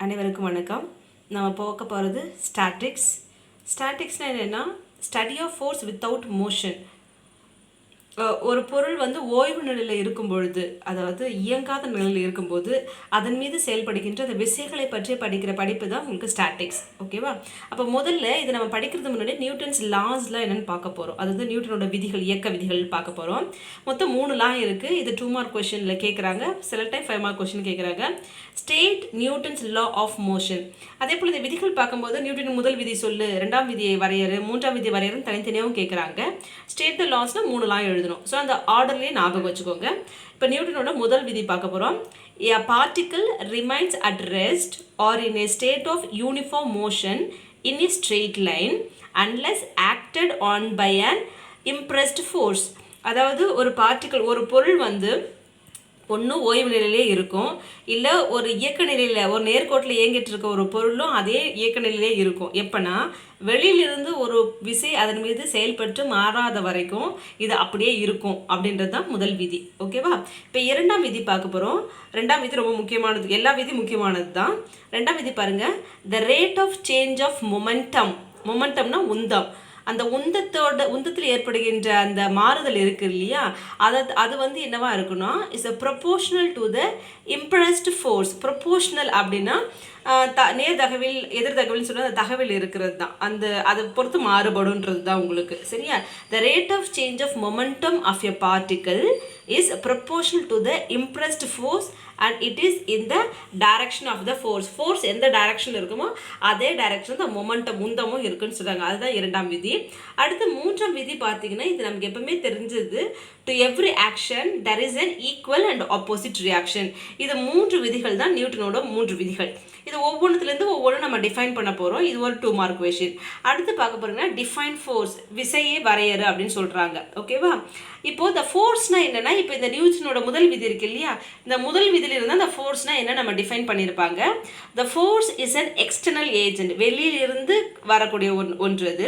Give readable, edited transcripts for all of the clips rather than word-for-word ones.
அனைவருக்கும் வணக்கம். நம்ம பார்க்க போகிறது ஸ்டாட்டிக்ஸ். ஸ்டாட்டிக்ஸ்னால் என்னென்னா study of force without motion. ஒரு பொருள் ஓய்வு நிலையில் இருக்கும் பொழுது, அதாவது இயங்காத நிலையில் இருக்கும்போது அதன் மீது செயல்படுகின்ற அந்த விசைகளை பற்றி படிக்கிற படிப்பு தான் உங்களுக்கு ஸ்டாட்டிக்ஸ். ஓகேவா? அப்போ முதல்ல இது நம்ம படிக்கிறது முன்னாடி நியூட்டன்ஸ் லாஸ்லாம் என்னென்னு பார்க்க போகிறோம். அதாவது நியூட்டனோட விதிகள், இயக்க விதிகள் பார்க்க போகிறோம். மொத்தம் 3 லா இருக்குது. இது 2 மார்க் கொஷனில் கேட்குறாங்க, சில டைம் 5 மார்க் கொஷின் கேட்குறாங்க. State Newton's law of motion. அதே போல் இந்த விதிகள் பார்க்கும்போது நியூட்டன் முதல் விதி சொல்லு, 2ஆம் விதியை வரையறு, 3ஆம் விதி வரையறுன்னு தனித்தனியாகவும் கேட்குறாங்க. ஸ்டேட் த லாஸ்னால் 3 லா எழுதணும். ஸோ அந்த ஆர்டர்லேயே ஞாபகம் வச்சுக்கோங்க. இப்போ நியூட்டனோட முதல் விதி பார்க்க போகிறோம். A particle remains at rest or in a state of uniform motion in a straight line unless acted on by an impressed force. அதாவது ஒரு பார்ட்டிக்கல், ஒரு பொருள் ஒன்று ஓய்வு நிலையிலே இருக்கும், இல்லை ஒரு இயக்க நிலையில் ஒரு நேர்கோட்டில் இயங்கிட்டு இருக்க ஒரு பொருளும் அதே இயக்க நிலையிலே இருக்கும். எப்போனா வெளியிலிருந்து ஒரு விசை அதன் மீது செயல்பட்டு மாறாத வரைக்கும் இது அப்படியே இருக்கும் அப்படின்றது தான் முதல் விதி. ஓகேவா? இப்போ 2ஆம் விதி பார்க்க போகிறோம். 2ஆம் விதி ரொம்ப முக்கியமானது, எல்லா விதி முக்கியமானது தான். 2ஆம் விதி பாருங்கள். The rate of change of momentum. மொமெண்டம்னா உந்தம். அந்த உந்தத்தில் ஏற்படுகின்ற அந்த மாறுதல் இருக்குது இல்லையா, அது என்னவா இருக்குன்னா is a proportional to the impressed force. Proportional அப்படின்னா நேர் தகவில் எதிர் தகவல்னு சொன்னால் அந்த தகவல் இருக்கிறது தான், அதை பொறுத்து மாறுபடுன்றது தான் உங்களுக்கு. சரியா? The rate of change of momentum of a particle is proportional to the impressed force and it is in the direction of the force. Force எந்த டைரக்ஷன் இருக்குமோ அதே டைரக்ஷன் தான் மொமெண்டம் உந்தமும் இருக்குன்னு சொல்கிறாங்க. அதுதான் 2ஆம் விதி. அடுத்து 3ஆம் விதி பார்த்தீங்கன்னா இது நமக்கு எப்பவுமே தெரிஞ்சது. To every action there is an equal and opposite reaction. இது 3 விதிகள் தான் நியூட்டனோட 3 விதிகள். இது ஒவ்வொன்றுலேருந்து ஒவ்வொன்றும் நம்ம டிஃபைன் பண்ண போகிறோம். இது ஒரு 2 மார்க் கொஷின். அடுத்து பார்க்க போகிறீங்கன்னா டிஃபைன் ஃபோர்ஸ், விசையை வரையறு அப்படின்னு சொல்கிறாங்க. ஓகேவா? இப்போது இந்த ஃபோர்ஸ்னால் என்னென்னா, இப்போ இந்த நியூட்டனோட முதல் விதி இருக்கு இல்லையா, இந்த முதல் விதியில் இருந்தால் அந்த ஃபோர்ஸ்னால் என்ன நம்ம டிஃபைன் பண்ணியிருப்பாங்க. The force is an external agent, வெளியிலிருந்து வரக்கூடிய ஒன்று. அது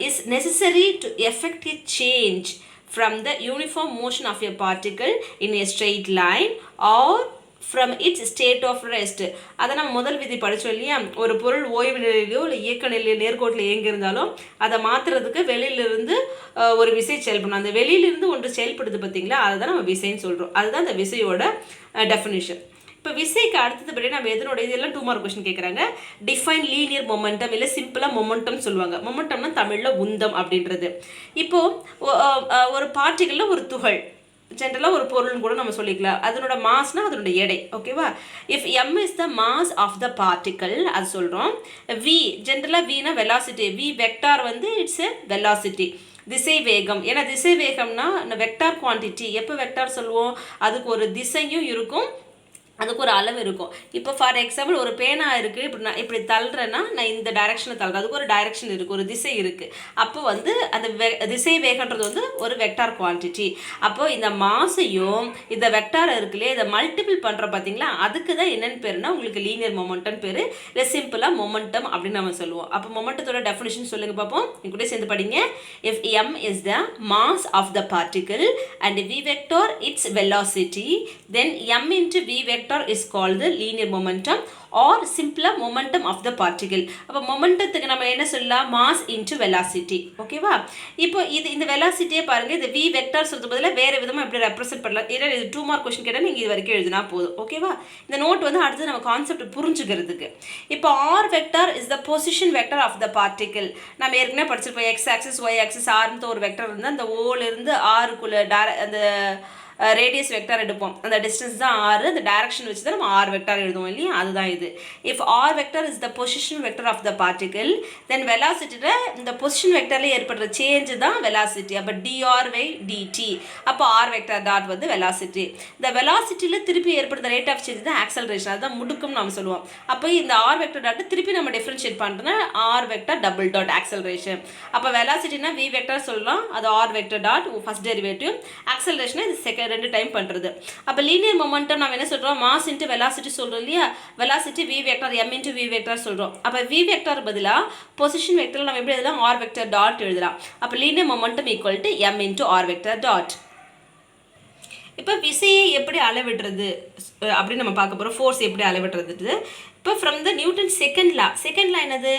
is necessary to effect a change from the uniform motion of a particle in a straight line or from its state of rest. அதை நம்ம முதல் விதி படித்தோம் இல்லையா, ஒரு பொருள் ஓய்வு நிலையிலோ இல்லை இயக்க நிலையிலோ நேர்கோட்டில் இயங்கியிருந்தாலும் அதை மாற்றுறதுக்கு வெளியிலிருந்து ஒரு விசை செயல்படணும். அந்த வெளியிலிருந்து ஒன்று செயல்படுது பார்த்தீங்களா, அதை தான் நம்ம விசைன்னு சொல்கிறோம். அதுதான் அந்த விசையோட டெஃபினிஷன். இப்போ விசைக்கு அடுத்ததுபடி நம்ம எதனோட, இதெல்லாம் 2 மார்க் கொஸ்டின் கேட்குறாங்க. டிஃபைன் லீனியர் மொமெண்டம், இல்லை சிம்பிளாக மொமெண்டம் சொல்லுவாங்க. மொமெண்டம்னா தமிழில் உந்தம் அப்படின்றது. இப்போது ஒரு பார்ட்டிகளில் ஒரு துகள், ஜென்ரலாக ஒரு பொருள்னு கூட நம்ம சொல்லிக்கலாம். அதனோட மாஸ்னா அதனோட எடை. ஓகேவா? If m is the mass of the particle அது சொல்கிறோம். v, ஜென்ரலாக vனா velocity. v vector it's a velocity, திசை வேகம். ஏன்னா திசை வேகம்னா வெக்டார் குவான்டிட்டி. எப்போ வெக்டார் சொல்லுவோம், அதுக்கு ஒரு திசையும் இருக்கும், அதுக்கு ஒரு அளவு இருக்கும். இப்போ ஃபார் எக்ஸாம்பிள் ஒரு பேனா இருக்குது, இப்படி தள்ளுறேன்னா நான் இந்த டைரக்ஷனில் தள்ளுறேன், அதுக்கு ஒரு டைரக்ஷன் இருக்குது, ஒரு திசை இருக்குது. அப்போ அந்த திசை வேகன்றது ஒரு வெக்டார் குவான்டிட்டி. அப்போது இந்த மாசையும் இந்த வெக்டார் இருக்குல்லையே, இதை மல்டிபிள் பண்ணுற பார்த்தீங்களா, அதுக்கு தான் என்னென்னு பேருனா உங்களுக்கு லீனியர் மொமெண்டம் பேர், இல்லை சிம்பிளாக மொமெண்டம் அப்படின்னு நம்ம சொல்லுவோம். அப்போ மொமெண்டத்தோட டெஃபினிஷன் சொல்லுங்கள் பார்ப்போம். நீ கூட சேர்ந்து படிங்க. If m is the mass of the particle and v vector its velocity, then m into v vector is called the linear momentum or simpler momentum of the particle. அப்போ மொமெண்டத்துக்கு நம்ம என்ன சொல்லலாம், மாஸ் இன்டு வெலாசிட்டி. ஓகேவா? இப்போ இந்த வெலாசிட்டியே பாருங்கள், இந்த v vector சொல்றது பதிலாக வேறு விதமாக எப்படி ரெப்ரசென்ட் பண்ணலாம். ஏன்னா இது 2 மார்க் கொஸ்டின் கேட்டால் நீங்கள் இது வரைக்கும் எழுதினா போதும். ஓகேவா? இந்த நோட் அடுத்து நம்ம கான்செப்ட் புரிஞ்சுக்கிறதுக்கு. இப்போ R vector is the position vector of the particle. நம்ம ஏற்கனவே படிச்சிருப்போம். எக்ஸ் ஆக்சிஸ், ஒய் ஆக்சிஸ், ஆர்னு ஒரு வெக்டர் இருந்தால் அந்த ஓலேருந்து ஆருக்குள்ள அந்த ரேடியஸ் வெக்டார் எடுப்போம். அந்த டிஸ்டன்ஸ் தான் ஆர், அந்த டைரக்ஷன் வச்சு தான் நம்ம ஆர் வெக்டார் எழுதுவோம் இல்லையா, அதுதான் இது. If R vector is the position vector of the particle, then வெலாசிட்டியில் இந்த பொசிஷன் வெக்டர்லேயே ஏற்படுற சேஞ்சு தான் வெலாசிட்டி. அப்போ dr/dt. அப்போ ஆர் வெக்டார் டாட் வெலாசிட்டி. இந்த வெலாசிட்டியில் திருப்பி ஏற்படுற ரேட் ஆஃப் சேஞ்ச் தான் ஆக்சலரேஷன், அதுதான் முடுக்கம் நம்ம சொல்லுவோம். அப்போ இந்த ஆர் வெக்டர் டாட் திருப்பி நம்ம டிஃப்ரென்ஷியேட் பண்ணுறோன்னா R vector double dot acceleration. அப்போ வெலாசிட்டினா வி வெக்டார் சொல்லலாம், அது R vector dot first derivative. Acceleration இது செகண்ட் 2 டைம் பண்ணுறது. அப்போ லீனியர் மொமெண்டம் நம்ம என்ன சொல்கிறோம், மாஸ் இன்ட்டு வெலாசிட்டி சொல்கிறோம் இல்லையா, velocity V vector m into V vector சொல்கிறோம். அப்போ வி வெக்டார் பதிலாக பொசிஷன் வெக்டர் நம்ம எப்படி எழுதலாம், ஆர் வெக்டர் டாட் எழுதலாம். அப்போ linear momentum equal to m into R vector dot. இப்போ விசையை எப்படி அளவிடுறது அப்படின்னு நம்ம பார்க்க போகிறோம். ஃபோர்ஸ் எப்படி அளவிடுறது. இப்போ from the Newton second law என்னது,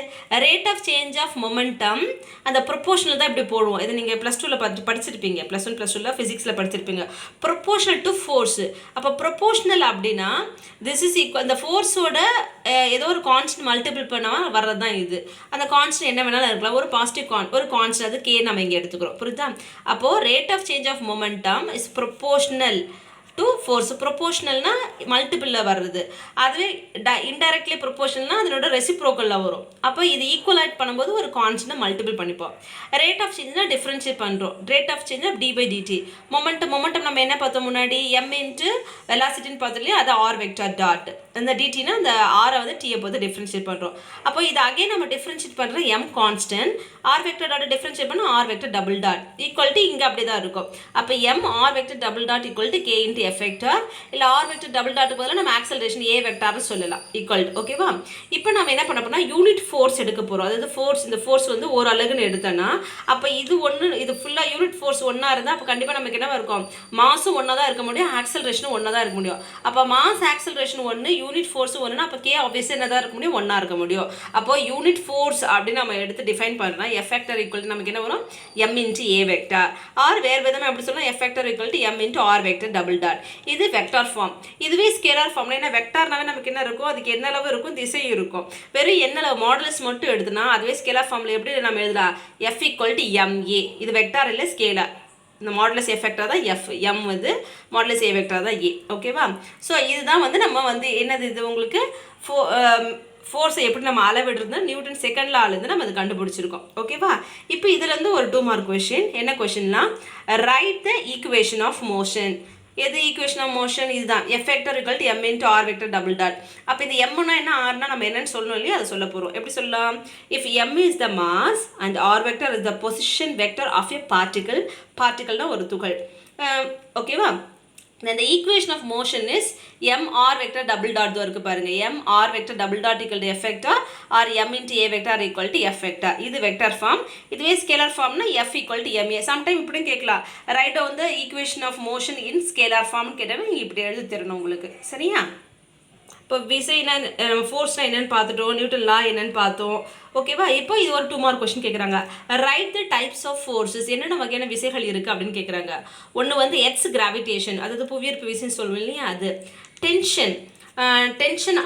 rate of change of momentum அந்த ப்ரொபோஷனல் தான் இப்படி போடுவோம். இது நீங்கள் ப்ளஸ் டூவில் படிச்சிருப்பீங்க, +1 +2 ஃபிசிக்ஸில் படிச்சிருப்பீங்க. Proportional to force. அப்போ ப்ரொபோஷனல் அப்படின்னா திஸ் இஸ் ஈக்குவல், இந்த ஃபோர்ஸோட ஏதோ ஒரு கான்ஸ்டன்ட் மல்டிபிள் பண்ணால் வர்றது தான் இது. அந்த கான்ஸ்டன்ட் என்ன வேணாலும் இருக்கலாம், ஒரு பாசிட்டிவ் ஒரு கான்ஸ்டன்ட், அது கே நம்ம இங்கே எடுத்துக்கிறோம். புரியுதா? அப்போது rate of change of momentum is proportional to force. ப்ரொபோஷனல்னா மல்டிபிளில் வர்றது, அதுவே இன்டைரக்ட்லி ப்ரொபோஷனல்னா அதனோட ரெசிப்ரோக்கலில் வரும். அப்போ இது ஈக்குவலைட் பண்ணும்போது ஒரு கான்ஸ்டன்ட்டை மல்டிபிள் பண்ணிப்போம். ரேட் ஆஃப் சேஞ்ச்னா டிஃப்ரென்ஷியேட் பண்ணுறோம். Rate of change D by DT. Momentum நம்ம என்ன பார்த்தோம் முன்னாடி, எம் இன்ட்டு வெலாசிட்டின்னு பார்த்தோம் இல்லையா, அது ஆர் வெக்டார் டாட். அந்த டிடினா அந்த ஆரை வந்து டீயை பொறுத்து டிஃப்ரென்ஷியேட் பண்ணுறோம். அப்போ இது அகைன் நம்ம டிஃப்ரென்ஷியேட் பண்ணுற M constant, R vector dot differentiate பண்ணால் R vector double dot equal to இங்கே அப்படி தான் இருக்கும். அப்போ M R vector double dot equal to K into F vector, இல்லை ஆர் வெக்டர் டபுள் டாட்டுக்கு பதிலாக நம்ம ஆக்சலரேஷன் ஏ வெக்டார்னு சொல்லலாம் ஈக்குவல் டு. ஓகேவா? இப்போ நம்ம என்ன பண்ண போனால் யூனிட் ஃபோர்ஸ் எடுக்க போகிறோம். அதாவது ஃபோர்ஸ், இந்த ஃபோர்ஸ் வந்து ஒரு அலகுன்னு எடுத்தோன்னா அப்போ இது ஒன்று, இது ஃபுல்லாக யூனிட் ஃபோர்ஸ் ஒன்றா இருந்தால் அப்போ கண்டிப்பாக நமக்கு என்ன இருக்கும், மாஸும் ஒன்றா தான் இருக்க முடியும், ஆக்சலரேஷனும் ஒன்றா தான் இருக்க முடியும். அப்போ மாஸ் ஆக்சலரேஷன் ஒன்று, யூனிட் ஃபோர்ஸும் ஒன்றுனா அப்போ கே ஆப்வியஸாக என்ன தான் இருக்க முடியும், ஒன்றா இருக்க முடியும். அப்போ யூனிட் ஃபோர்ஸ் அப்படின்னு நம்ம எடுத்து டிஃபைன் பண்ணுறோம். எஃப் வெக்டர் ஈக்குவல் டு நமக்கு என்ன வரும், M into A vector. Or வேறு விதமாக எப்படி சொல்லலாம், F vector equal to M into R vector double dot. இது வெக்டார் ஃபார்ம். இதுவே ஸ்கேலார் ஃபார்ம்ல என்ன, வெக்டார்னாவே நமக்கு என்ன இருக்கும், அதுக்கு என்ன அளவு இருக்கும், திசை இருக்கும். வெறும் என்ன அளவு மாடுலஸ் மட்டும் எடுத்துனா அதுவே ஸ்கேலார் ஃபார்ம்ல எப்படி நம்ம எழுதலாம், எஃப் ஈக்குவல் டு எம்ஏ. இது வெக்டார் இல்லை ஸ்கேலார். இந்த மாடுலஸ் எஃப் வெக்டார் தான் எஃப், எம் வந்து மாடுலஸ் ஏ வெக்டார் தான் ஏ. ஓகேவா? ஸோ இதுதான் வந்து நம்ம வந்து என்னது, இது உங்களுக்கு ஃபோர்ஸை எப்படி நம்ம அளவிடுறது நியூட்டன் செகண்ட் லாலேருந்து நம்ம அது கண்டுபிடிச்சிருக்கோம். ஓகேவா? இப்போ இதுலேருந்து ஒரு 2 மார்க் கொஷின். என்ன கொஷின்னா, write the equation of motion. எது ஈக்குவேஷன் ஆஃப் மோஷன், இதுதான் F vector equal to M into R vector double dot. அப்போ இது எம்னா என்ன, ஆர்னா நம்ம என்னன்னு சொல்லணும் இல்லையா, அதை சொல்ல போகிறோம். எப்படி சொல்லலாம், if M is the mass and R vector is the position vector of a particle. பார்ட்டிகல்னா ஒரு துகள். ஓகேவா? then the equation of motion is m r vector double dot தோ இருக்கு பாருங்க, m r vector double dot equal to f vector or m into a vector equal to f vector. இது vector form. இதுவே scalar ஃபார்ம்னா f equal to ma. Sometime இப்படி கேட்கலாம், write down the equation of motion in scalar form கேட்டாலும் நீங்கள் இப்படி எழுதி தரணும் உங்களுக்கு. சரியா? இப்போ விசைனா ஃபோர்ஸ்னா என்னென்னு பார்த்துட்டோம், நியூட்டன் லா என்னென்னு பார்த்தோம். ஓகேவா? இப்போ இது ஒரு 2 மார்க் கொஸ்டின் கேட்குறாங்க. Write the types of forces, என்னென்ன வகையான விசைகள் இருக்குது அப்படின்னு கேட்குறாங்க. ஒன்று வந்து எர்த்ஸ் கிராவிடேஷன், அதாவது புவியீர்ப்பு விசைன்னு சொல்லுவோம் இல்லையா, அது. டென்ஷன்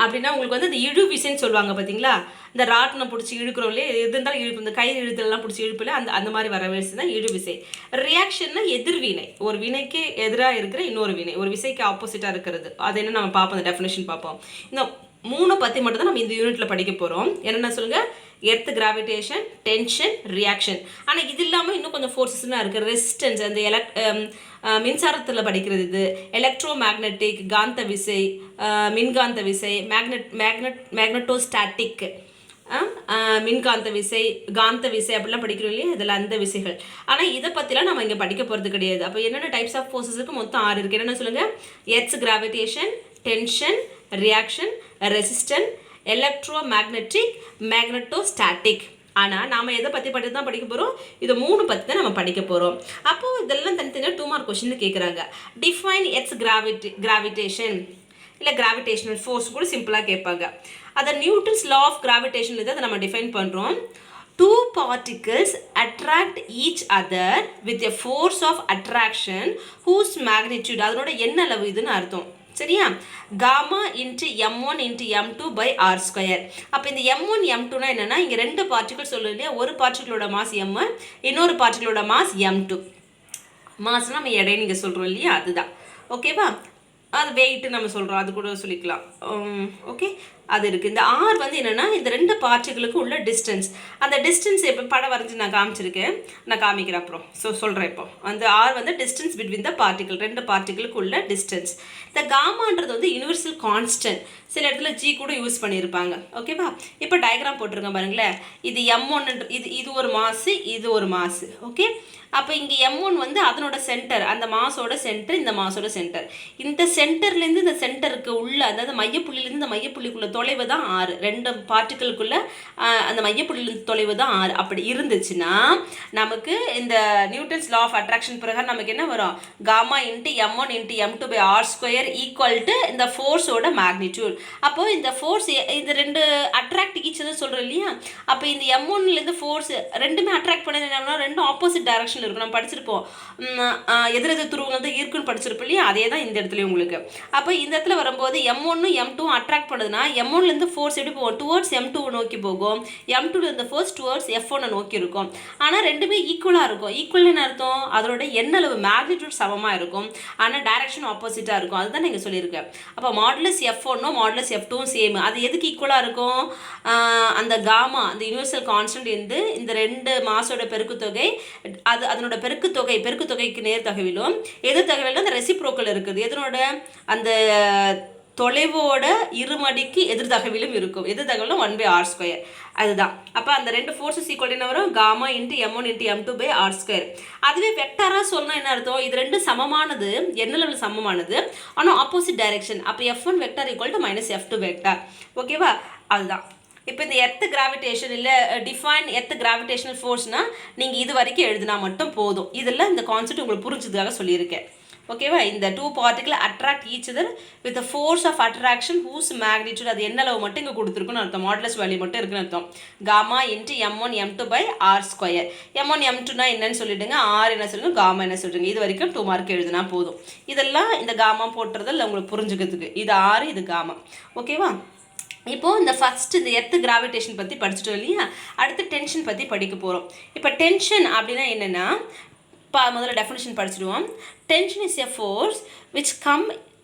அப்படின்னா உங்களுக்கு வந்து அந்த இழு விசைன்னு சொல்லுவாங்க பார்த்தீங்களா, இந்த ராட்டினை பிடிச்சி இழுக்கிறோம் இல்லையா, எது இருந்தாலும் இழுப்பு, இந்த கை இழுத்தலாம் பிடிச்சி இழுப்பில்ல, அந்த மாதிரி வர விசை தான் இழு விசை. ரியாக்ஷன்னா எதிர்வினை, ஒரு வினைக்கு எதிராக இருக்கிற இன்னொரு வினை, ஒரு விசைக்கு ஆப்போசிட்டாக இருக்கிறது. அது என்ன நம்ம பார்ப்போம், அந்த டெஃபினேஷன் பார்ப்போம். இந்த 3 பற்றி மட்டும் தான் நம்ம இந்த யூனிட்டில் படிக்க போகிறோம். என்னென்ன சொல்லுங்கள், எர்த் கிராவிடேஷன், டென்ஷன், ரியாக்ஷன். ஆனால் இது இல்லாமல் இன்னும் கொஞ்சம் ஃபோர்ஸஸ்லாம் இருக்குது. ரெசிஸ்டன்ஸ், அந்த மின்சாரத்தில் படிக்கிறது இது. எலக்ட்ரோ மேக்னெட்டிக், காந்த விசை, மின்காந்த விசை, மேக்னட்டோஸ்டாட்டிக், மின்காந்த விசை, காந்த விசை அப்படிலாம் படிக்கிறோம் இல்லையா, இதில் அந்த விசைகள். ஆனால் இதை பற்றிலாம் நம்ம இங்கே படிக்க போகிறது கிடையாது. அப்போ என்னென்ன டைப்ஸ் ஆஃப் ஃபோர்ஸஸுக்கு மொத்தம் 6 இருக்குது. என்னென்ன சொல்லுங்கள், earth's gravitation, tension, reaction, resistance, electromagnetic, magnetostatic. ஆனால் நாம் எதை பற்றி தான் படிக்க போகிறோம், இது 3 பற்றி தான் நம்ம படிக்க போகிறோம். அப்போது இதெல்லாம் தனித்தனியாக 2 மார்க் கொஸ்டின் கேட்குறாங்க. டிஃபைன் எர்த்ஸ் கிராவிடேஷன், இல்லை கிராவிடேஷனல் ஃபோர்ஸ் கூட சிம்பிளாக கேட்பாங்க. அதை நியூட்டன்ஸ் லா ஆஃப் கிராவிடேஷன் இதை நம்ம டிஃபைன் பண்ணுறோம். 2 particles attract each other with a force of attraction whose magnitude, அதனோட என்ன அளவு இதுன்னு அர்த்தம். சரியா? Gamma into m1 into m2 by r square. அப்போ இந்த m1 m2னா என்னென்னா, இங்கே 2 பார்ட்டிகல் சொல்லுவோம் இல்லையா, ஒரு பார்ட்டிகளோட மாஸ் m1, இன்னொரு பார்ட்டிகளோட மாஸ் m2. மாஸ்னால் நம்ம எடை நீங்கள் சொல்கிறோம் இல்லையா, அதுதான். ஓகேவா? அது வெயிட்டு நம்ம சொல்கிறோம், அது கூட சொல்லிக்கலாம். ஓகே, அது இருக்குது. இந்த ஆர் வந்து என்னென்னா, இந்த 2 பார்ட்டிகளுக்கு உள்ள டிஸ்டன்ஸ். அந்த டிஸ்டன்ஸ் இப்போ படம் வரைஞ்சி நான் காமிச்சிருக்கேன், நான் காமிக்கிறேன் அப்புறம். சொல்கிறேன். இப்போ அந்த ஆர் வந்து டிஸ்டன்ஸ் பிட்வீன் த பார்ட்டிகள், 2 பார்ட்டிகளுக்கு உள்ள டிஸ்டன்ஸ். இந்த காமான்றது வந்து யூனிவர்சல் கான்ஸ்டன்ட். சில இடத்துல ஜி கூட யூஸ் பண்ணியிருப்பாங்க. ஓகேவா? இப்போ டயக்ராம் போட்டிருக்கேன் பாருங்களேன். இது m1, இது ஒரு மாசு, இது ஒரு மாசு. ஓகே, அப்போ இங்கே m1 வந்து அதனோட சென்டர், அந்த மாசோட சென்டர், இந்த மாசோட சென்டர். இந்த சென்டர்லேருந்து இந்த சென்டருக்கு உள்ள, அதாவது மையப்புள்ளிலேருந்து இந்த மையப்புள்ளிக்குள்ளே தொலைவு தான் r. ரெண்டு பார்ட்டிக்கிளுக்குள்ள அந்த மையப்புள்ளியின் தொலைவு தான் r. அப்படி இருந்துச்சுன்னா நமக்கு இந்த நியூட்டன்ஸ் லா ஆஃப் அட்ராக்ஷன் பிரகாரம் நமக்கு என்ன வரும்? Gamma into m1 into m2 by r square equal to இந்த ஃபோர்ஸோட மேக்னிடியூட். அப்போ இந்த ஃபோர்ஸ் இந்த ரெண்டு அட்ராக்ட் ஈச்சதுன்னு சொல்கிறோம் இல்லையா? அப்போ இந்த m1லேருந்து ஃபோர்ஸ் ரெண்டுமே அட்ராக்ட் பண்ணது என்னன்னா ரெண்டும் ஆப்போசிட் டைரக்ஷனில் இருக்கும். நம்ம படிச்சிருப்போம், எதிரெதிர் துருவங்கள் தான் இருக்குன்னு படிச்சிருப்போம் இல்லையா? அதே தான் இந்த இடத்துல உங்களுக்கு. அப்போ இந்த இடத்துல வரும்போது m1 m2 அட்ராக்ட் பண்ணுதுன்னா m1லேருந்து ஃபோர்ஸ் எப்படி போகும்? டுவர்ட்ஸ் m2 நோக்கி போகும். m2லேருந்து ஃபோர்ஸ் டுவர்ட்ஸ் f1 நோக்கி இருக்கும். ஆனால் ரெண்டுமே ஈக்குவலாக இருக்கும். ஈக்குவல்னு அர்த்தம் அதோட எண்ணளவு மேக்னிடியூட் சமமாக இருக்கும், ஆனால் டைரக்ஷன் ஆப்போசிட்டாக இருக்கும். அதுதான் நீங்கள் சொல்லியிருக்கேன். அப்போ modulus f1 modulus f2 same. அது எதுக்கு ஈக்குவலாக இருக்கும்? அந்த காமா அந்த யூனிவர்சல் கான்ஸ்டன்ட் இருந்து இந்த ரெண்டு மாஸோட பெருக்குத்தொகை அது அதனோட பெருக்குத்தொகைக்கு நேர் தகவிலும் எதிர் தகவிலும் அந்த ரெசிப்ரோக்கல் இருக்குது. எதனோட? அந்த தொலைவோட இருமடிக்கு எதிர் தகவிலும் இருக்கும். எதிர் தகவிலும் 1/r ஸ்கொயர். அதுதான். அப்போ அந்த ரெண்டு ஃபோர்ஸஸ் ஈக்குவல் என்ன வரும்? Gamma into m1 into m2 by r square. அதுவே வெக்டாராக சொல்லணும் என்ன அர்த்தம்? இது ரெண்டும் சமமானது, எண்ணளவில் சமமானது, ஆனால் ஆப்போசிட் டைரக்ஷன். அப்போ f1 vector equal to minus f2 vector. ஓகேவா? அதுதான். இப்போ இந்த எர்த் கிராவிடேஷன் இல்லை டிஃபைன் எர்த் கிராவிடேஷனல் ஃபோர்ஸ்னால் நீங்கள் இது வரைக்கும் எழுதினா மட்டும் போதும். இதெல்லாம் இந்த கான்செப்ட் உங்களுக்கு புரிஞ்சதுக்காக சொல்லியிருக்கேன். ஓகேவா? இந்த two particle attract each other with the force of attraction whose magnitude அது என்ன அளவு மட்டும் இங்கே கொடுத்துருக்குன்னு அர்த்தம். மாடுலஸ் வேல்யூ மட்டும் இருக்குன்னு அர்த்தம். Gamma into m1 m2 by r square. m1 m2னா என்னன்னு சொல்லிவிடுங்க, r என்ன சொல்லுங்க, காமா என்ன சொல்லுங்க. இது வரைக்கும் 2 மார்க் எழுதுனா போதும். இதெல்லாம் இந்த காமா போட்டுறதில் உங்களுக்கு புரிஞ்சுக்கிறதுக்கு. இது r, இது காமா. ஓகேவா? இப்போது இந்த ஃபஸ்ட்டு இந்த எர்த் கிராவிடேஷன் பற்றி படிச்சுட்டோம் இல்லையா? அடுத்து டென்ஷன் பற்றி படிக்க போகிறோம். இப்போ டென்ஷன் அப்படின்னா என்னென்னா, முதல்ல டெஃபினிஷன் படிச்சுடுவோம். Tension is a force which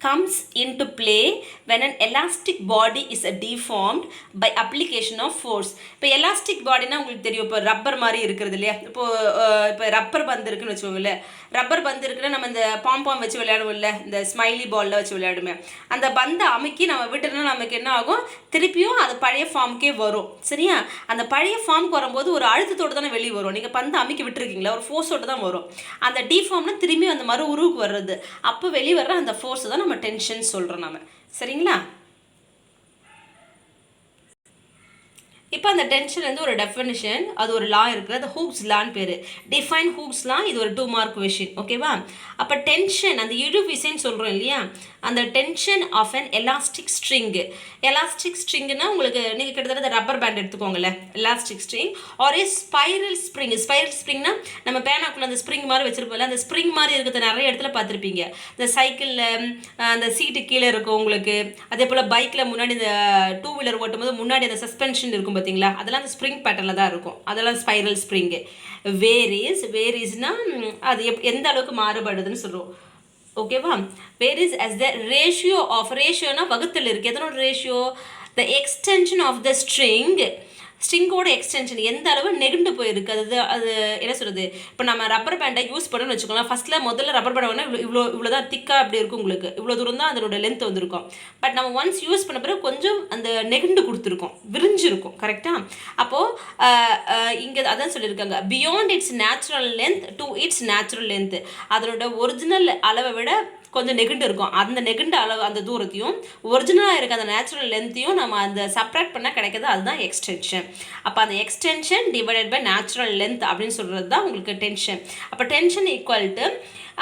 comes into play when an elastic body is deformed by application of force. இப்போ எலாஸ்டிக் பாடினா உங்களுக்கு தெரியும், இப்போ ரப்பர் மாதிரி இருக்கிறது இல்லையா? இப்போ ரப்பர் பந்து இருக்குன்னு வச்சுக்கோங்களே. ரப்பர் பந்து இருக்குன்னா நம்ம இந்த பாம் வச்சு விளையாடுவோம் இல்லை, இந்த ஸ்மைலி பாலில் வச்சு விளையாடுமே. அந்த பந்தை அமுக்கி நம்ம விட்டுனா நமக்கு என்ன ஆகும்? திருப்பியும் அது பழைய ஃபார்முக்கே வரும். சரியா? அந்த பழைய ஃபார்முக்கு வரும்போது ஒரு அழுத்தத்தோடு தானே வெளியே வரும். நீங்கள் பந்தை அமுக்கி விட்டுருக்கீங்களா, ஒரு ஃபோர்ஸோடு தான் வரும். அந்த டிஃபார்ம்னா திரும்பி அந்த மறு உருவுக்கு வர்றது. அப்போ வெளியே வர்ற அந்த ஃபோர்ஸ் தான் நம்ம டென்ஷன் சொல்கிறோம் நம்ம. சரிங்களா? இப்போ அந்த டென்ஷன் வந்து ஒரு டெஃபினிஷன், அது ஒரு லா இருக்குது, அது ஹூக்ஸ் லான்னு பேர். டிஃபைன் ஹூக்ஸ் லா. இது ஒரு 2 மார்க் கொஷின். ஓகேவா? அப்போ டென்ஷன் அந்த இழு விசைன்னு சொல்கிறோம் இல்லையா? அந்த tension of an elastic string. Elastic ஸ்ட்ரிங்குன்னா உங்களுக்கு நீங்கள் கிட்டத்தட்ட ரப்பர் பேண்ட் எடுத்துக்கோங்களேன். Elastic string or a spiral spring. Spiral ஸ்ப்ரிங்னா நம்ம பேனாக்குள்ள அந்த ஸ்ப்ரிங் மாதிரி வச்சுருப்போம்ல, அந்த ஸ்ப்ரிங் மாதிரி இருக்கிறத நிறைய இடத்துல பார்த்துருப்பீங்க. இந்த சைக்கிளில் அந்த சீட்டு கீழே இருக்கும் உங்களுக்கு. அதே போல் பைக்கில் முன்னாடி இந்த 2 வீலர் ஓட்டும் போது முன்னாடி அந்த சஸ்பென்ஷன் இருக்கும் பார்த்தீங்களா? அதெல்லாம் அந்த ஸ்ப்ரிங் பேட்டர்னில் தான் இருக்கும். அதெல்லாம் ஸ்பைரல் ஸ்ப்ரிங்கு. வேரிஸ்னா அது எந்த அளவுக்கு மாறுபடுதுன்னு சொல்கிறோம். ஓகேவா? Varies as the ratio of ரேஷியோனா வகுத்தல் இருக்குது. எதனோட ratio? the extension of the ஸ்ட்ரிங்கோட எக்ஸ்டென்ஷன் எந்த அளவு நெகிண்டு போயிருக்கு. அது என்ன சொல்கிறது? இப்போ நம்ம ரப்பர் பேண்டை யூஸ் பண்ணணும்னு வச்சுக்கோங்களேன். முதல்ல ரப்பர் பேண்டை வேணால் இவ்வளோ தான் திக்காக அப்படி இருக்கும் உங்களுக்கு. இவ்வளோ தூரம் தான் அதனோட லென்த் வந்திருக்கும். பட் நம்ம ஒன்ஸ் யூஸ் பண்ண பிறகு கொஞ்சம் அந்த நெகிண்டு கொடுத்துருக்கோம், விரிஞ்சிருக்கும். கரெக்டாக? அப்போது இங்கே அதான் சொல்லியிருக்காங்க, beyond its natural length to it's natural length. அதனோட ஒரிஜினல் அளவை விட கொஞ்சம் நெகிண்டு இருக்கும். அந்த நெகிண்ட அளவு அந்த தூரத்தையும் ஒரிஜினலாக இருக்க அந்த நேச்சுரல் லென்த்தையும் நம்ம அந்த சப்ராக்ட் பண்ணால் கிடைக்கிது. அதுதான் எக்ஸ்டென்ஷன். அப்போ அந்த extension divided by natural length அப்படின்னு சொல்கிறது தான் உங்களுக்கு டென்ஷன். அப்போ டென்ஷன் ஈக்குவல் டு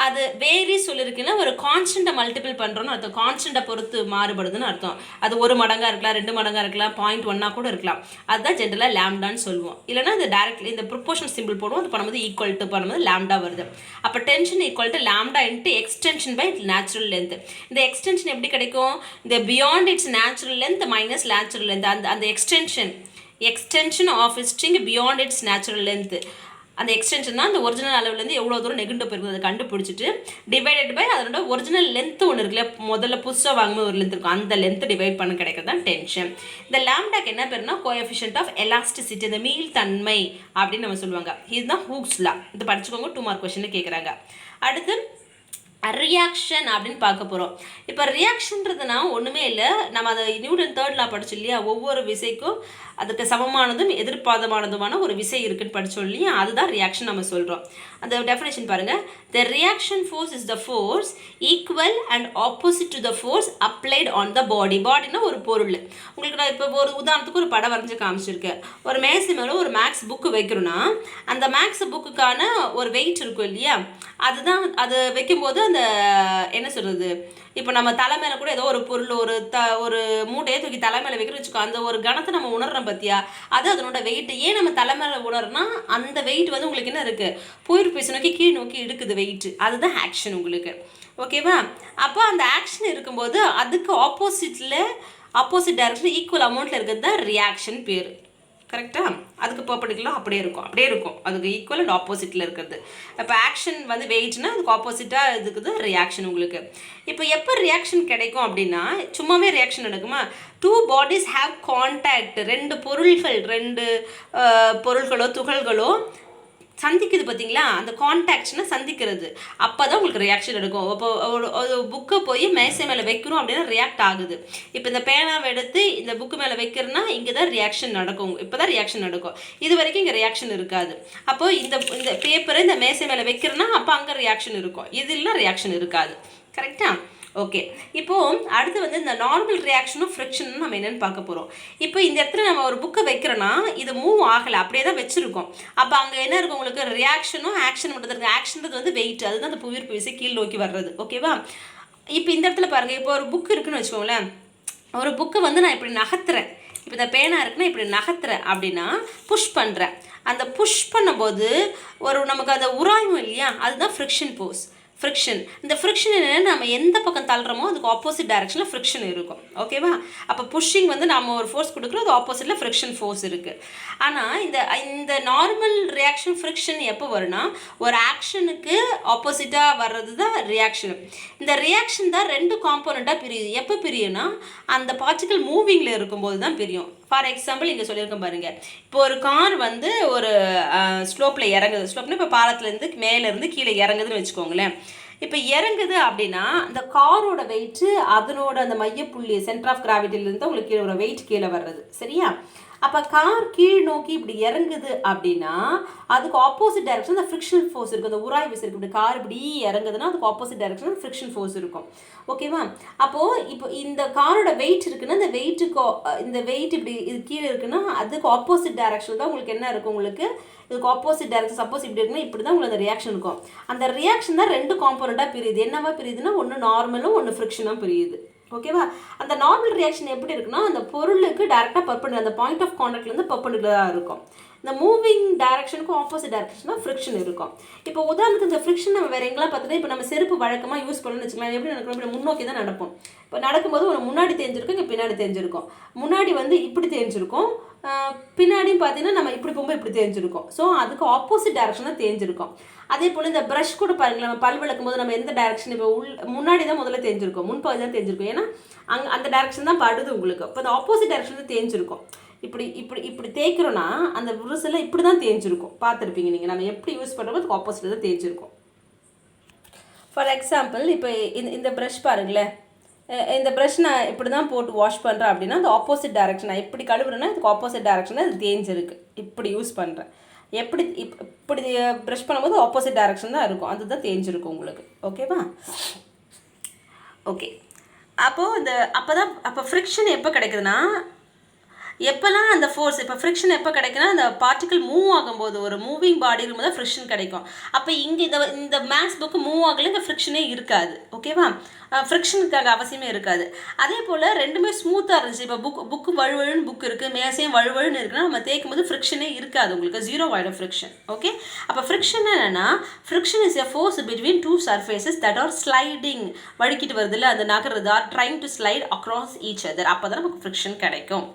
அது வேரி சொல்லியிருக்குன்னா ஒரு கான்ஸ்டண்ட்டை மல்டிபிள் பண்ணுறோன்னு அர்த்தம். கான்ஸ்டண்ட்டை பொறுத்து மாறுபடுதுன்னு அர்த்தம். அது 1 மடங்காக இருக்கலாம், 2 மடங்காக இருக்கலாம், 0.1 கூட இருக்கலாம். அதுதான் ஜென்ரலாக லேம்டான்னு சொல்லுவோம். இல்லைனா இந்த டைரக்ட்லி இந்த ப்ரொபோர்ஷன் சிம்பிள் போடுவோம். அது பண்ணும்போது ஈக்குவல் டு பண்ணும்போது லேம்டா வருது. அப்போ tension equal to lambda into extension by natural length. இந்த எக்ஸ்டென்ஷன் எப்படி கிடைக்கும்? இந்த beyond its natural length minus natural length. அந்த extension of string beyond its natural length. அந்த எக்ஸ்டென்ஷன் தான் அந்த ஒரிஜினல் அளவுலேருந்து எவ்வளோ தூரம் நெகிண்டு போயிருக்குது அதை கண்டுபிடிச்சிட்டு டிவைடட் பை அதனோட ஒரிஜினல் லென்த்து ஒன்று இருக்குல்ல, முதல்ல புதுசாக வாங்கும்போது ஒரு லென்த் இருக்கும், அந்த லென்த்து டிவைட் பண்ண கிடைக்கிறது தான் டென்ஷன். இந்த லேம்டாக்கு என்ன பேருனா கோஎஃபிஷியன்ட் ஆஃப் எலாஸ்டிசிட்டி, இந்த மீள்தன்மை அப்படின்னு நம்ம சொல்லுவாங்க. இதுதான் ஹூக்ஸ் லா. இது படிச்சுக்கோங்க, 2 மார்க் கொஸ்டினில் கேட்குறாங்க. அடுத்து ரியாக்ஷன் அப்படின்னு பார்க்க போகிறோம். இப்போ ரியாக்ஷன்றதுனா ஒன்றுமே இல்லை, நம்ம அதை நியூட்டன் தேர்ட் லா படித்தோம் இல்லையா, ஒவ்வொரு விசைக்கும் அதுக்கு சமமானதும் எதிர்பாதமானதுமான ஒரு விசை இருக்குன்னு படித்தோம் இல்லையா, அதுதான் ரியாக்ஷன் நம்ம சொல்கிறோம். அந்த டெஃபினேஷன் பாருங்கள், the reaction force is the force equal and opposite to the force applied on the body. பாடினா ஒரு பொருள். உங்களுக்கு நான் இப்போ ஒரு உதாரணத்துக்கு ஒரு படம் வரைஞ்சி காமிச்சிருக்கேன். ஒரு மேசை மேலே ஒரு மேக்ஸ் புக்கு வைக்கிறோன்னா அந்த மேக்ஸ் புக்குக்கான ஒரு வெயிட் இருக்கும் இல்லையா, அதுதான் அது வைக்கும்போது அந்த என்ன சொல்கிறது, இப்போ நம்ம தலை மேலே கூட ஏதோ ஒரு பொருள் ஒரு மூட்டையை தூக்கி தலை மேலே வைக்கிறோம் வச்சுக்கோ, அந்த ஒரு கணத்தை நம்ம உணர்றோம் பார்த்தியா, அது அதனோட வெயிட். ஏன் நம்ம தலை மேலே உணர்றோம்னா அந்த வெயிட் வந்து உங்களுக்கு என்ன இருக்குது, புவியீர்ப்பு நோக்கி கீழ் நோக்கி எடுக்குது வெயிட், அதுதான் ஆக்ஷன் உங்களுக்கு. ஓகேவா? அப்போ அந்த ஆக்ஷன் இருக்கும்போது அதுக்கு ஆப்போசிட் டைரக்ஷன் ஈக்குவல் அமௌண்ட்டில் இருக்கிறது தான் ரியாக்ஷன் பேர். கரெக்டாக? அதுக்கு பர்பெண்டிகுலராக அப்படியே இருக்கும், அதுக்கு ஈக்குவல் அண்ட் ஆப்போசிட்டில் இருக்கிறது. இப்போ ஆக்ஷன் வந்து வெயிட்னா அதுக்கு ஆப்போசிட்டாக இருக்குது ரியாக்ஷன் உங்களுக்கு. இப்போ எப்போ ரியாக்ஷன் கிடைக்கும் அப்படின்னா, சும்மாவே ரியாக்ஷன் நடக்குமா, 2 bodies have contact, 2 பொருள்களோ துகள்களோ சந்திக்குது பார்த்தீங்களா, அந்த கான்டாக்ட்னா சந்திக்கிறது, அப்போ தான் உங்களுக்கு ரியாக்ஷன் எடுக்கும். இப்போ ஒரு புக்கை போய் மேசை மேலே வைக்கிறோம் அப்படின்னா ரியாக்ட் ஆகுது. இப்போ இந்த பேனாவை எடுத்து இந்த புக்கு மேலே வைக்கிறோன்னா இங்கே தான் ரியாக்ஷன் நடக்கும், இப்போ தான் ரியாக்ஷன் நடக்கும். இது வரைக்கும் இங்கே ரியாக்ஷன் இருக்காது. அப்போ இந்த பேப்பரை இந்த மேசை மேலே வைக்கிறோன்னா அப்போ அங்கே ரியாக்ஷன் இருக்கும், இதெல்லாம் ரியாக்ஷன் இருக்காது. கரெக்டாக? ஓகே. இப்போது அடுத்து வந்து இந்த நார்மல் ரியாக்ஷனும் ஃப்ரிக்ஷனும் நம்ம என்னென்னு பார்க்க போகிறோம். இப்போ இந்த இடத்துல நம்ம ஒரு புக்கை வைக்கிறோன்னா இது மூவ் ஆகலை, அப்படியே தான் வச்சுருக்கோம். அப்போ அங்கே என்ன இருக்கும் உங்களுக்கு, ரியாக்ஷனும் ஆக்ஷன் மட்டும் இருக்குது. ஆக்ஷன்றது வந்து வெயிட், அதுதான் அந்த புவியீர்ப்பு விசை கீழ் நோக்கி வர்றது. ஓகேவா? இப்போ இந்த இடத்துல பாருங்கள், இப்போ ஒரு புக்கு இருக்குன்னு வச்சுக்கோங்களேன், ஒரு புக்கை வந்து நான் இப்படி நகர்த்துறேன், இப்போ இந்த பேனா இருக்குன்னா இப்படி நகர்த்துறேன் அப்படின்னா புஷ் பண்ணுறேன். அந்த புஷ் பண்ணும்போது நமக்கு அந்த உராய்வும் இல்லையா, அதுதான் ஃப்ரிக்ஷன் ஃபோர்ஸ். இந்த ஃப்ரிக்ஷன் என்னென்னா, நம்ம எந்த பக்கம் தள்ளுறோமோ அதுக்கு ஆப்போசிட் டைரக்ஷனில் ஃப்ரிக்ஷன் இருக்கும். ஓகேவா? அப்போ புஷ்ஷிங் வந்து நம்ம ஒரு ஃபோர்ஸ் கொடுக்குறோம், அது ஆப்போசிட்டில் ஃப்ரிக்ஷன் ஃபோர்ஸ் இருக்குது. ஆனால் இந்த நார்மல் ரியாக்ஷன் ஃப்ரிக்ஷன் எப்போ வரும்னா, ஒரு ஆக்ஷனுக்கு ஆப்போசிட்டாக வர்றது தான் ரியாக்ஷன். இந்த ரியாக்ஷன் தான் 2 காம்போனண்ட்டாக பிரியுது. எப்போ பிரியும்னா, அந்த பார்ட்டிகல் மூவிங்கில் இருக்கும்போது தான் பிரியும். ஃபார் எக்ஸாம்பிள் இங்கே சொல்லியிருக்கேன் பாருங்கள், இப்போ ஒரு கார் வந்து ஒரு ஸ்லோப்பில் இறங்குது, ஸ்லோப்னா இப்போ பாலத்துலேருந்து மேலேருந்து கீழே இறங்குதுன்னு வச்சுக்கோங்களேன். இப்போ இறங்குது அப்படின்னா அந்த காரோட வெயிட்டு அதனோட அந்த மையப்புள்ளி சென்டர் ஆஃப் கிராவிட்டிலேருந்து உங்களுக்கு கீழே ஒரு வெயிட் கீழே வர்றது. சரியா? அப்போ கார் கீழ் நோக்கி இப்படி இறங்குது அப்படின்னா அதுக்கு ஆப்போசிட் டைரக்ஷன் அந்த ஃப்ரிக்ஷன் ஃபோர்ஸ் இருக்கும், அந்த உராய் விசை இருக்கும். இப்படி கார் இப்படி இறங்குதுன்னா அதுக்கு ஆப்போசிட் டைரக்ஷன் ஃப்ரிக்ஷன் ஃபோர்ஸ் இருக்கும். ஓகேவா? அப்போது இப்போ இந்த காரோட வெயிட் இருக்குன்னா இந்த வெயிட் இப்படி இது கீழே இருக்குன்னா அதுக்கு ஆப்போசிட் டைரக்ஷன் தான் உங்களுக்கு என்ன இருக்கும், உங்களுக்கு இதுக்கு ஆப்போசிட் டைரக்ஷன். சப்போஸ் இப்படி இருக்குன்னா இப்படி தான் உங்களுக்கு அந்த ரியாக்ஷன் இருக்கும். அந்த ரியாக்ஷன் தான் 2 காம்போனண்ட்டாக பிரியுது. என்னவா பிரியுதுன்னா, ஒன்று நார்மலும் ஒன்று ஃப்ரிக்ஷனாக பிரியுது. ஓகேவா? அந்த நார்மல் ரியாக்ஷன் எப்படி இருக்குன்னா, அந்த பொருளுக்கு டேரெக்டாக பர்பெண்டிகுலர், அந்த பாயிண்ட் ஆஃப் கான்டாக்ட்லேருந்து பர்பெண்டிகுலராக இருக்கும். இந்த மூவிங் டைரக்ஷனுக்கும் ஆப்போசிட் டைரக்ஷனாக ஃப்ரிக்ஷன் இருக்கும். இப்போ உதாரணத்துக்கு இந்த ஃப்ரிக்ஷன் நம்ம வேறு எங்கெல்லாம் பார்த்தோன்னா, இப்போ நம்ம செருப்பு வழக்கமாக யூஸ் பண்ணணும்னு வச்சுக்கலாம், எப்படி நடக்கணும், இப்படி முன்னோக்கி தான் நடப்போம். இப்போ நடக்கும்போது ஒரு முன்னாடி தேஞ்சிருக்கும், இங்கே பின்னாடி தேஞ்சிருக்கும். முன்னாடி வந்து இப்படி தேஞ்சிருக்கும், பின்னாடியும் பார்த்தீங்கன்னா நம்ம இப்படி போகும்போது இப்படி தேஞ்சிருக்கும். ஸோ அதுக்கு ஆப்போசிட் டைரக்ஷன் தான் தேஞ்சிருக்கும். அதே போல் இந்த ப்ரஷ் கூட பாருங்களேன், நம்ம பல் விளக்கும் போது நம்ம எந்த டைரக்ஷன், இப்போ முன்னாடி தான் முதல்ல தேஞ்சிருக்கும், முன்பகுதி தான் தேஞ்சிருக்கும். ஏன்னா அந்த டைரக்ஷன் தான் படுது உங்களுக்கு. இப்போ அந்த ஆப்போசிட் டைரக்ஷன் தான் தேஞ்சிருக்கும். இப்படி தேய்க்கிறோன்னா அந்த விரிசலை இப்படி தான் தேஞ்சிருக்கும். பார்த்துருப்பீங்க நீங்கள், நம்ம எப்படி யூஸ் பண்ணுறோமோ அதுக்கு ஆப்போசிட்டில் தான் தேஞ்சிருக்கும். ஃபார் எக்ஸாம்பிள் இப்போ இந்த ப்ரஷ் பாருங்களேன், இந்த ப்ரஷ் நான் இப்படி தான் போட்டு வாஷ் பண்ணுறேன் அப்படின்னா அந்த ஆப்போசிட் டைரக்ஷன், நான் எப்படி கழுவுறேன்னா இதுக்கு ஆப்போசிட் டைரக்ஷனில் அது தேஞ்சிருக்கு. இப்படி யூஸ் பண்ணுறேன், இப்படி ப்ரஷ் பண்ணும்போது ஆப்போசிட் டைரக்ஷன் தான் இருக்கும், அதுதான் தேஞ்சிருக்கும் உங்களுக்கு. ஓகேவா? ஓகே. அப்போ ஃப்ரிக்ஷன் எப்போ கிடைக்குதுன்னா, எப்போல்லாம் அந்த ஃபோர்ஸ், இப்போ ஃப்ரிக்ஷன் எப்போ கிடைக்குன்னா, அந்த பார்ட்டிகல் மூவ் ஆகும்போது, ஒரு மூவிங் பாடி இருக்கும்போது தான் ஃப்ரிக்ஷன் கிடைக்கும். அப்போ இங்கே இந்த மேக்ஸ் புக்கு மூவ் ஆகல, இங்கே ஃப்ரிக்ஷனே இருக்காது. ஓகேவா? ஃப்ரிக்ஷனுக்காக அவசியமே இருக்காது. அதே போல் ரெண்டுமே ஸ்மூத்தாக இருந்துச்சு. இப்போ புக்கு வழுவழுன்னு புக் இருக்குது, மேசையும் வழுவழுன்னு இருக்குன்னா நம்ம தேய்க்கும் போது ஃப்ரிக்ஷனே இருக்காது, உங்களுக்கு 0 ஆகிடும் ஃப்ரிக்ஷன். ஓகே? அப்போ ஃப்ரிக்ஷன் என்னென்னா, friction is a force between 2 surfaces that are sliding, வழுக்கிட்டு வருது இல்லை, அந்த நகர்றது, or trying to slide across each other. அப்போ தான் நமக்கு ஃப்ரிக்ஷன் கிடைக்கும்.